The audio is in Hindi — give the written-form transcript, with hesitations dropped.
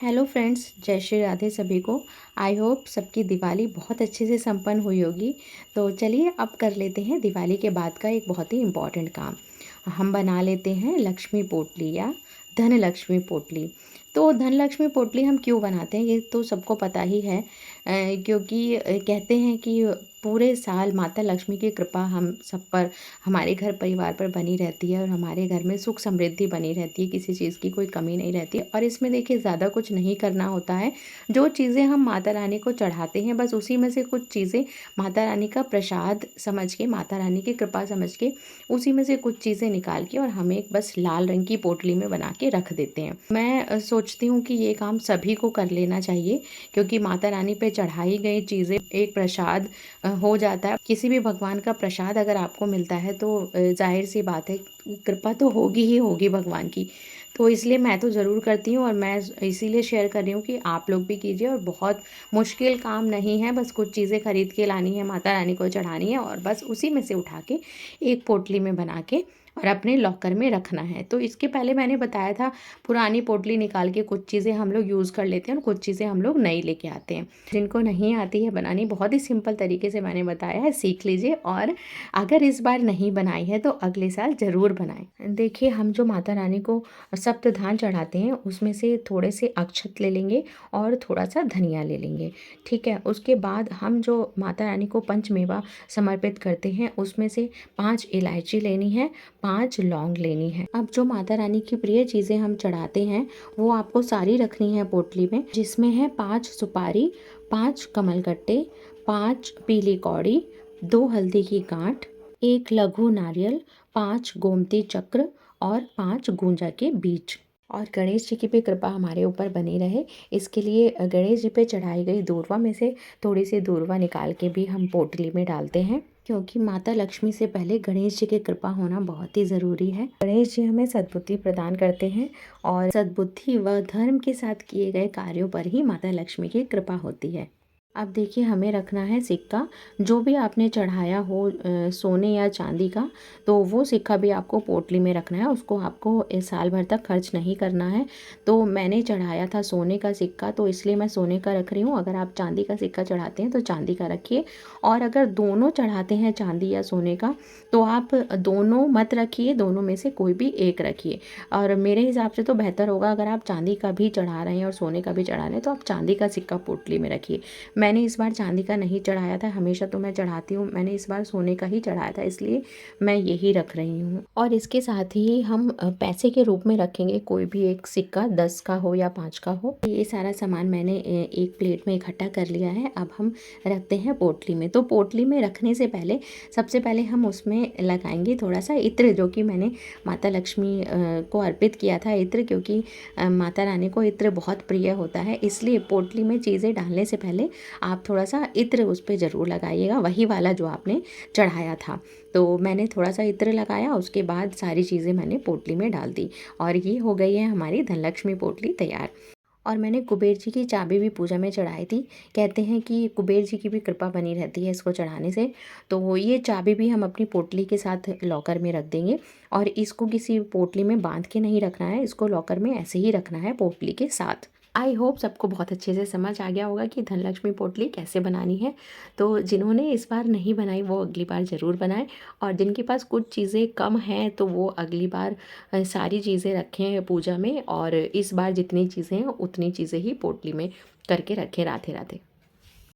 हेलो फ्रेंड्स, जय श्री राधे सभी को। आई होप सबकी दिवाली बहुत अच्छे से संपन्न हुई होगी। तो चलिए अब कर लेते हैं दिवाली के बाद का एक बहुत ही इम्पॉर्टेंट काम। हम बना लेते हैं लक्ष्मी पोटली या धन लक्ष्मी पोटली। तो धन लक्ष्मी पोटली हम क्यों बनाते हैं ये तो सबको पता ही है। क्योंकि कहते हैं कि पूरे साल माता लक्ष्मी की कृपा हम सब पर, हमारे घर परिवार पर बनी रहती है और हमारे घर में सुख समृद्धि बनी रहती है, किसी चीज़ की कोई कमी नहीं रहती। और इसमें देखिए ज़्यादा कुछ नहीं करना होता है। जो चीज़ें हम माता रानी को चढ़ाते हैं बस उसी में से कुछ चीज़ें माता रानी का प्रसाद समझ के, माता रानी की कृपा समझ के उसी में से कुछ चीज़ें निकाल के और हम एक बस लाल रंग की पोटली में बना के रख देते हैं। मैं सोचती हूँ कि ये काम सभी को कर लेना चाहिए, क्योंकि माता रानी पे चढ़ाई गई चीज़ें एक प्रसाद हो जाता है। किसी भी भगवान का प्रसाद अगर आपको मिलता है तो जाहिर सी बात है कृपा तो होगी ही होगी भगवान की। तो इसलिए मैं तो ज़रूर करती हूँ और मैं इसीलिए शेयर कर रही हूँ कि आप लोग भी कीजिए। और बहुत मुश्किल काम नहीं है, बस कुछ चीज़ें खरीद के लानी है, माता रानी को चढ़ानी है और बस उसी में से उठा के एक पोटली में बना के और अपने लॉकर में रखना है। तो इसके पहले मैंने बताया था, पुरानी पोटली निकाल के कुछ चीज़ें हम लोग यूज़ कर लेते हैं और कुछ चीज़ें हम लोग नई लेके आते हैं। जिनको नहीं आती है बनानी, बहुत ही सिंपल तरीके से मैंने बताया है, सीख लीजिए। और अगर इस बार नहीं बनाई है तो अगले साल ज़रूर बनाएं। देखिए, हम जो माता रानी को सप्तधान चढ़ाते हैं उसमें से थोड़े से अक्षत ले लेंगे और थोड़ा सा धनिया ले लेंगे। ठीक है, उसके बाद हम जो माता रानी को पंचमेवा समर्पित करते हैं उसमें से 5 इलायची लेनी है, 5 लौंग लेनी है। अब जो माता रानी की प्रिय चीज़ें हम चढ़ाते हैं वो आपको सारी रखनी है पोटली में, जिसमें है 5 सुपारी, 5 कमलगट्टे, 5 पीली कौड़ी, 2 हल्दी की गांठ, 1 लघु नारियल, 5 गोमती चक्र और 5 गूंजा के बीज। और गणेश जी की भी कृपा हमारे ऊपर बनी रहे, इसके लिए गणेश जी पे चढ़ाई गई दूर्वा में से थोड़ी सी दूर्वा निकाल के भी हम पोटली में डालते हैं, क्योंकि माता लक्ष्मी से पहले गणेश जी की कृपा होना बहुत ही ज़रूरी है। गणेश जी हमें सद्बुद्धि प्रदान करते हैं और सद्बुद्धि व धर्म के साथ किए गए कार्यों पर ही माता लक्ष्मी की कृपा होती है। अब देखिए, हमें रखना है सिक्का। जो भी आपने चढ़ाया हो सोने या चांदी का, तो वो सिक्का भी आपको पोटली में रखना है। उसको आपको इस साल भर तक खर्च नहीं करना है। तो मैंने चढ़ाया था सोने का सिक्का, तो इसलिए मैं सोने का रख रही हूँ। अगर आप चांदी का सिक्का चढ़ाते हैं तो चांदी का रखिए, और अगर दोनों चढ़ाते हैं चांदी या सोने का तो आप दोनों मत रखिए, दोनों में से कोई भी एक रखिए। और मेरे हिसाब से तो बेहतर होगा, अगर आप चांदी का भी चढ़ा रहे हैं और सोने का भी चढ़ा रहे हैं तो आप चांदी का सिक्का पोटली में रखिए। मैंने इस बार चांदी का नहीं चढ़ाया था, हमेशा तो मैं चढ़ाती हूँ, मैंने इस बार सोने का ही चढ़ाया था, इसलिए मैं यही रख रही हूँ। और इसके साथ ही हम पैसे के रूप में रखेंगे कोई भी एक सिक्का, 10 का हो या 5 का हो। ये सारा सामान मैंने एक प्लेट में इकट्ठा कर लिया है। अब हम रखते हैं पोटली में। तो पोटली में रखने से पहले सबसे पहले हम उसमें लगाएंगे थोड़ा सा इत्र, जो कि मैंने माता लक्ष्मी को अर्पित किया था इत्र, क्योंकि माता रानी को इत्र बहुत प्रिय होता है। इसलिए पोटली में चीज़ें डालने से पहले आप थोड़ा सा इत्र उस पर ज़रूर लगाइएगा, वही वाला जो आपने चढ़ाया था। तो मैंने थोड़ा सा इत्र लगाया, उसके बाद सारी चीज़ें मैंने पोटली में डाल दी और ये हो गई है हमारी धनलक्ष्मी पोटली तैयार। और मैंने कुबेर जी की चाबी भी पूजा में चढ़ाई थी। कहते हैं कि कुबेर जी की भी कृपा बनी रहती है इसको चढ़ाने से। तो ये चाबी भी हम अपनी पोटली के साथ लॉकर में रख देंगे, और इसको किसी पोटली में बांध के नहीं रखना है, इसको लॉकर में ऐसे ही रखना है पोटली के साथ। आई होप सबको बहुत अच्छे से समझ आ गया होगा कि धनलक्ष्मी पोटली कैसे बनानी है। तो जिन्होंने इस बार नहीं बनाई वो अगली बार ज़रूर बनाएं, और जिनके पास कुछ चीज़ें कम हैं तो वो अगली बार सारी चीज़ें रखें पूजा में, और इस बार जितनी चीज़ें हैं उतनी चीज़ें ही पोटली में करके रखें। राधे राधे।